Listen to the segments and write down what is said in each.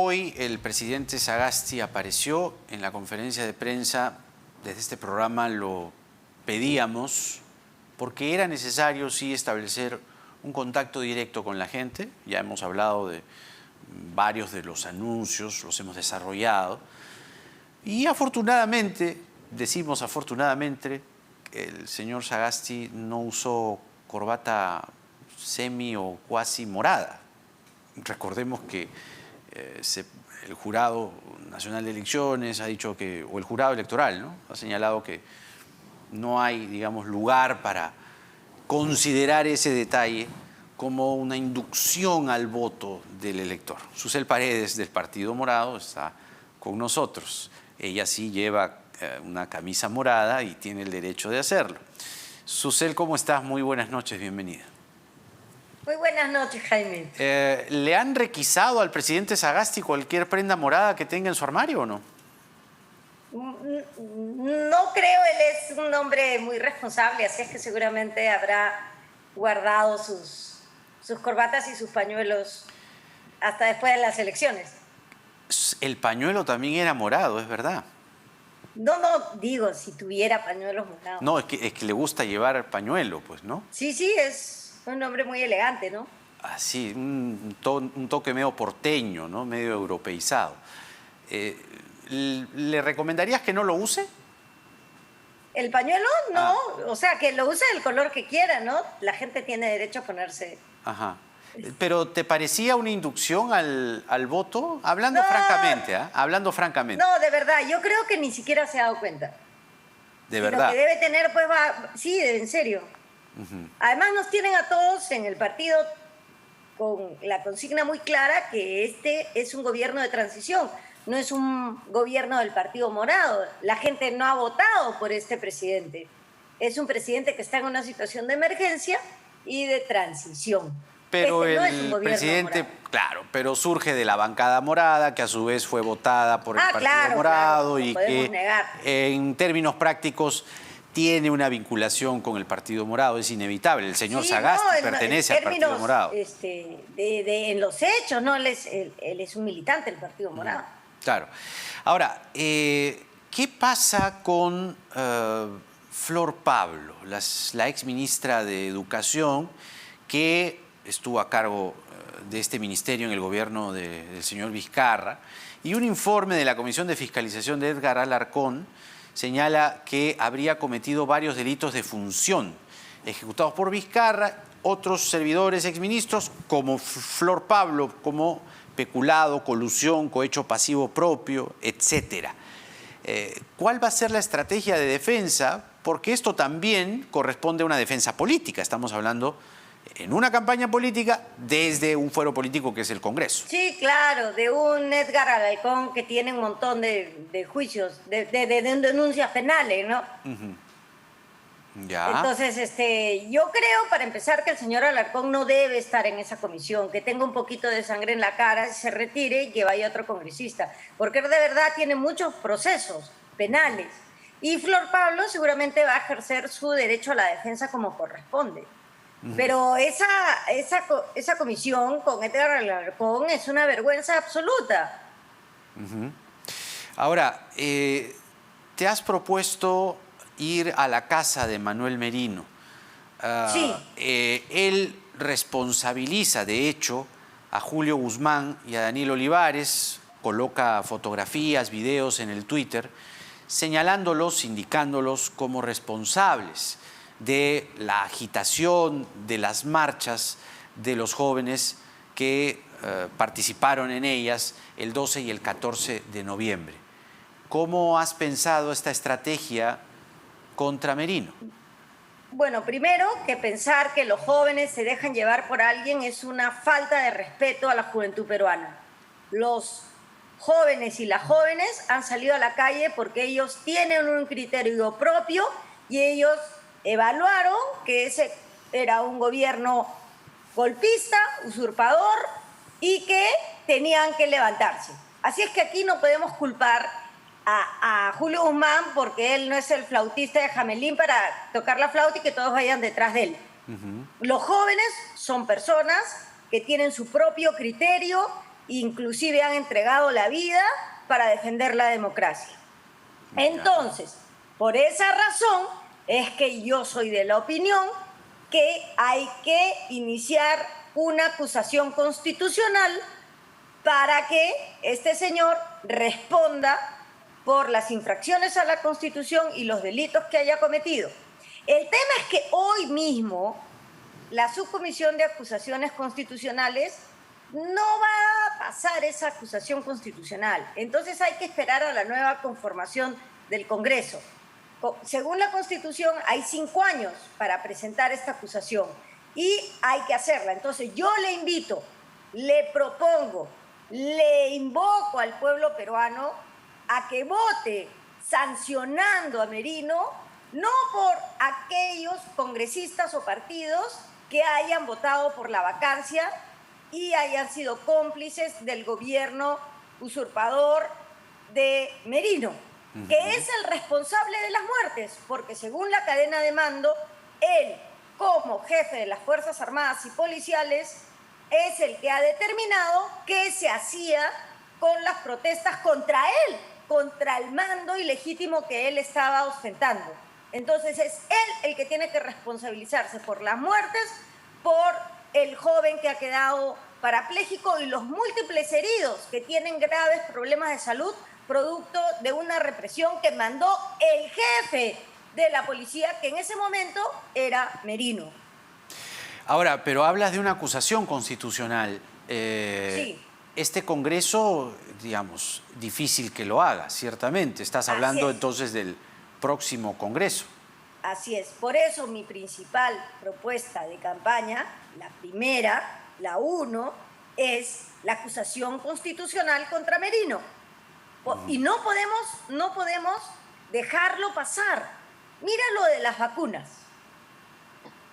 Hoy el presidente Sagasti apareció en la conferencia de prensa. Desde este programa lo pedíamos porque era necesario sí establecer un contacto directo con la gente. Ya hemos hablado de varios de los anuncios, los hemos desarrollado. Y afortunadamente, decimos afortunadamente, el señor Sagasti no usó corbata semi o cuasi morada. Recordemos que el Jurado Nacional de Elecciones ha dicho que, o el Jurado Electoral, ¿no?, ha señalado que no hay, digamos, lugar para considerar ese detalle como una inducción al voto del elector. Susel Paredes, del Partido Morado, está con nosotros. Ella sí lleva una camisa morada y tiene el derecho de hacerlo. Susel, ¿cómo estás? Muy buenas noches, bienvenida. Muy buenas noches, Jaime. ¿Le han requisado al presidente Sagasti cualquier prenda morada que tenga en su armario o no? No creo, él es un hombre muy responsable, así es que seguramente habrá guardado sus corbatas y sus pañuelos hasta después de las elecciones. El pañuelo también era morado, es verdad. No, digo, si tuviera pañuelos morados. No, es que le gusta llevar pañuelo, pues, ¿no? Sí, es un hombre muy elegante, ¿no? Así, un toque medio porteño, ¿no? Medio europeizado. ¿Le recomendarías que no lo use? ¿El pañuelo? No, o sea, que lo use del color que quiera, ¿no? La gente tiene derecho a ponerse... Ajá. ¿Pero te parecía una inducción al voto? Hablando francamente, ¿eh? Hablando francamente. No, de verdad, yo creo que ni siquiera se ha dado cuenta. ¿De verdad? Lo que debe tener, pues, sí, en serio. Además, nos tienen a todos en el partido con la consigna muy clara que este es un gobierno de transición, no es un gobierno del Partido Morado. La gente no ha votado por este presidente. Es un presidente que está en una situación de emergencia y de transición. Pero no es un el gobierno presidente, morado. claro, pero surge de la bancada morada, que a su vez fue votada por el Partido Morado, claro, y que en términos prácticos tiene una vinculación con el Partido Morado, es inevitable. El señor Sagasti pertenece al Partido Morado. En los hechos, ¿no? Él es un militante del Partido Morado. Claro. Ahora, ¿qué pasa con Flor Pablo, la exministra de Educación, que estuvo a cargo de este ministerio en el gobierno del señor Vizcarra? Y un informe de la Comisión de Fiscalización de Edgar Alarcón señala que habría cometido varios delitos de función ejecutados por Vizcarra, otros servidores exministros, como Flor Pablo, como peculado, colusión, cohecho pasivo propio, etc. ¿Cuál va a ser la estrategia de defensa? Porque esto también corresponde a una defensa política. Estamos hablando en una campaña política desde un fuero político que es el Congreso. Sí, claro, de un Edgar Alarcón que tiene un montón de juicios, de denuncias penales, ¿no? Ya. Entonces, yo creo, para empezar, que el señor Alarcón no debe estar en esa comisión, que tenga un poquito de sangre en la cara, se retire y que vaya otro congresista, porque de verdad tiene muchos procesos penales. Y Flor Pablo seguramente va a ejercer su derecho a la defensa como corresponde. Pero esa comisión con Edgar Alarcón es una vergüenza absoluta. Ahora, te has propuesto ir a la casa de Manuel Merino. Sí. Él responsabiliza, de hecho, a Julio Guzmán y a Daniel Olivares, coloca fotografías, videos en el Twitter, señalándolos, indicándolos como responsables de la agitación, de las marchas de los jóvenes que participaron en ellas el 12 y el 14 de noviembre. ¿Cómo has pensado esta estrategia contra Merino? Bueno, primero que pensar que los jóvenes se dejan llevar por alguien es una falta de respeto a la juventud peruana. Los jóvenes y las jóvenes han salido a la calle porque ellos tienen un criterio propio y ellos evaluaron que ese era un gobierno golpista, usurpador y que tenían que levantarse. Así es que aquí no podemos culpar a Julio Guzmán porque él no es el flautista de Jamelín para tocar la flauta y que todos vayan detrás de él. Los jóvenes son personas que tienen su propio criterio inclusive han entregado la vida para defender la democracia. Entonces, por esa razón es que yo soy de la opinión que hay que iniciar una acusación constitucional para que este señor responda por las infracciones a la Constitución y los delitos que haya cometido. El tema es que hoy mismo la Subcomisión de Acusaciones Constitucionales no va a pasar esa acusación constitucional. Entonces hay que esperar a la nueva conformación del Congreso. Según la Constitución, hay 5 años para presentar esta acusación y hay que hacerla. Entonces yo le invito, le propongo, le invoco al pueblo peruano a que vote sancionando a Merino, no por aquellos congresistas o partidos que hayan votado por la vacancia y hayan sido cómplices del gobierno usurpador de Merino, que es el responsable de las muertes, porque según la cadena de mando, él, como jefe de las Fuerzas Armadas y Policiales, es el que ha determinado qué se hacía con las protestas contra él, contra el mando ilegítimo que él estaba ostentando. Entonces es él el que tiene que responsabilizarse por las muertes, por el joven que ha quedado parapléjico y los múltiples heridos que tienen graves problemas de salud producto de una represión que mandó el jefe de la policía, que en ese momento era Merino. Ahora, pero hablas de una acusación constitucional. Sí. Este Congreso, digamos, difícil que lo haga, ciertamente. Estás hablando entonces del próximo Congreso. Así es. Por eso mi principal propuesta de campaña, la primera, la 1, es la acusación constitucional contra Merino. Y no podemos dejarlo pasar. Mira lo de las vacunas.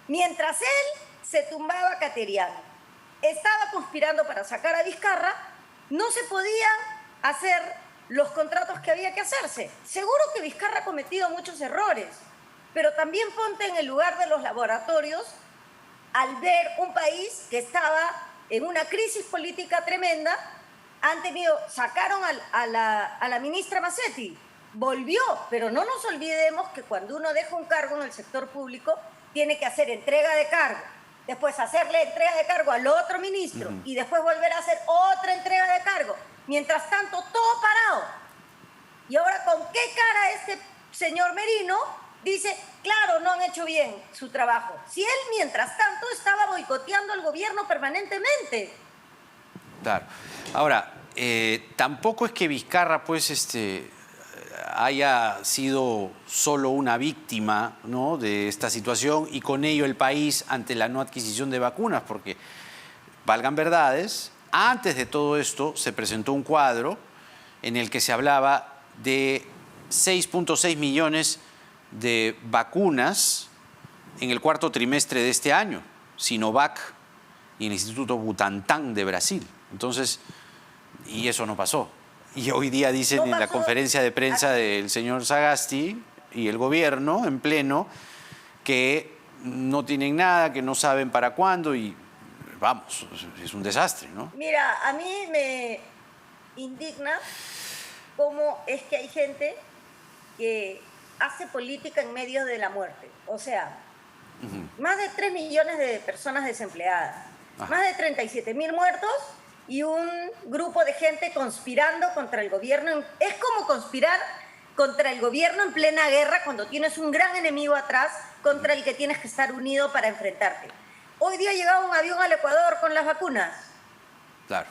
Mientras él se tumbaba cateriano, estaba conspirando para sacar a Vizcarra, no se podían hacer los contratos que había que hacerse. Seguro que Vizcarra ha cometido muchos errores, pero también ponte en el lugar de los laboratorios al ver un país que estaba en una crisis política tremenda. Sacaron a la ministra Massetti, volvió, pero no nos olvidemos que cuando uno deja un cargo en el sector público, tiene que hacer entrega de cargo, después hacerle entrega de cargo al otro ministro y después volver a hacer otra entrega de cargo. Mientras tanto, todo parado. Y ahora, ¿con qué cara este señor Merino dice, claro, no han hecho bien su trabajo? Si él, mientras tanto, estaba boicoteando al gobierno permanentemente. Claro. Ahora, tampoco es que Vizcarra, pues, haya sido solo una víctima, ¿no?, de esta situación y con ello el país ante la no adquisición de vacunas, porque, valgan verdades, antes de todo esto se presentó un cuadro en el que se hablaba de 6.6 millones de vacunas en el 4º trimestre de este año, Sinovac y el Instituto Butantan de Brasil. Entonces, y eso no pasó. Y hoy día dicen en la conferencia de prensa del señor Sagasti y el gobierno en pleno que no tienen nada, que no saben para cuándo y vamos, es un desastre, ¿no? Mira, a mí me indigna cómo es que hay gente que hace política en medio de la muerte. O sea, más de 3 millones de personas desempleadas, más de 37.000 muertos y un grupo de gente conspirando contra el gobierno. Es como conspirar contra el gobierno en plena guerra cuando tienes un gran enemigo atrás contra el que tienes que estar unido para enfrentarte. Hoy día ha llegado un avión al Ecuador con las vacunas. Claro.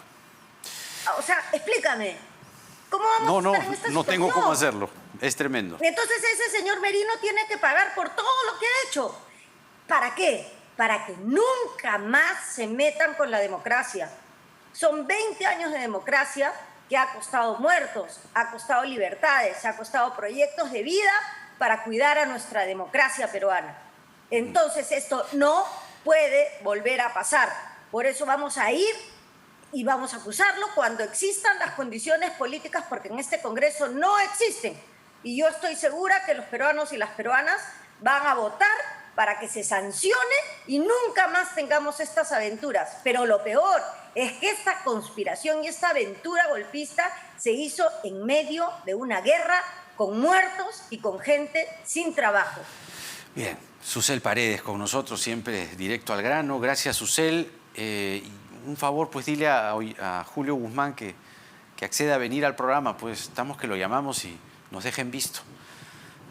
O sea, explícame, ¿cómo vamos a estar en esta situación? No tengo cómo hacerlo, es tremendo. Entonces ese señor Merino tiene que pagar por todo lo que ha hecho. ¿Para qué? Para que nunca más se metan con la democracia. Son 20 años de democracia que ha costado muertos, ha costado libertades, ha costado proyectos de vida para cuidar a nuestra democracia peruana. Entonces esto no puede volver a pasar. Por eso vamos a ir y vamos a acusarlo cuando existan las condiciones políticas, porque en este Congreso no existen. Y yo estoy segura que los peruanos y las peruanas van a votar para que se sancione y nunca más tengamos estas aventuras. Pero lo peor es que esta conspiración y esta aventura golpista se hizo en medio de una guerra con muertos y con gente sin trabajo. Bien, Susel Paredes con nosotros, siempre directo al grano. Gracias, Susel. Un favor, pues dile a Julio Guzmán que acceda a venir al programa, pues estamos que lo llamamos y nos dejen visto.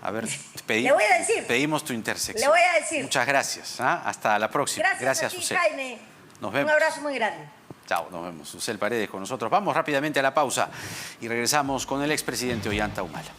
A ver, le voy a decir. Pedimos tu intersección. Le voy a decir. Muchas gracias. Hasta la próxima. Gracias a ti, Susel. Jaime. Nos vemos. Un abrazo muy grande. Chao, nos vemos. Susel Paredes con nosotros. Vamos rápidamente a la pausa y regresamos con el expresidente Ollanta Humala.